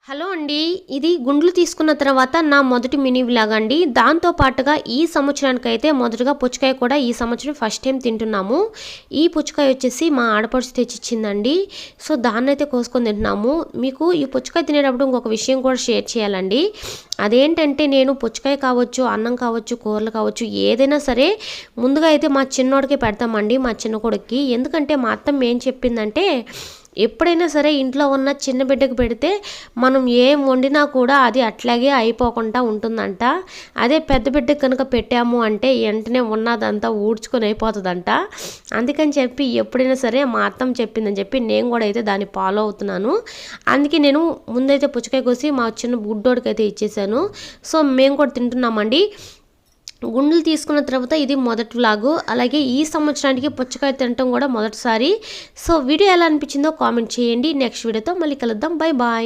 Hello అండి. ఇది గుండ్లు తీసుకున్న తర్వాత నా మొదటి మినీ వ్లాగ్ అండి. దాంతో పాటుగా ఈ సంవత్సరానికైతే మొదటగా పుచ్చకాయ కూడా ఈ సంవత్సరం ఫస్ట్ టైం తింటున్నాము. ఈ పుచ్చకాయ వచ్చేసి మా ఆడపడుచు తెచ్చిచ్చిందండి. సో దాన్నైతే కోసుకొని తింటున్నాము. మీకు ఈ పుచ్చకాయ తినేటప్పుడు ఇంకొక విషయం కూడా షేర్ చేయాలండి. అదేంటంటే నేను పుచ్చకాయ కావచ్చు, అన్నం కావచ్చు, కూరలు కావచ్చు, ఏదైనా సరే ముందుగా అయితే మా చిన్నోడికి పెడతామండి, మా చిన్న కొడుక్కి. ఎందుకంటే మా అత్తమ్మ ఏం చెప్పిందంటే, ఎప్పుడైనా సరే ఇంట్లో ఉన్న చిన్న బిడ్డకు పెడితే మనం ఏం వండినా కూడా అది అట్లాగే అయిపోకుండా ఉంటుందంట. అదే పెద్ద బిడ్డకు కనుక పెట్టాము అంటే వెంటనే ఉన్నదంతా ఊడ్చుకొని అయిపోతుందంట. అందుకని చెప్పి ఎప్పుడైనా సరే మా అత్తమ్మ చెప్పిందని చెప్పి నేను కూడా అయితే దాన్ని ఫాలో అవుతున్నాను. అందుకే నేను ముందైతే పుచ్చకాయ కోసి మా చిన్న బుడ్డోడికి అయితే ఇచ్చేసాను. సో మేము కూడా తింటున్నామండి. గుండెలు తీసుకున్న తర్వాత ఇది మొదటి వ్లాగు. అలాగే ఈ సంవత్సరానికి పుచ్చకాయ తినటం కూడా మొదటిసారి. సో వీడియో ఎలా అనిపించిందో కామెంట్ చేయండి. నెక్స్ట్ వీడియోతో మళ్ళీ కలుద్దాం. Bye bye.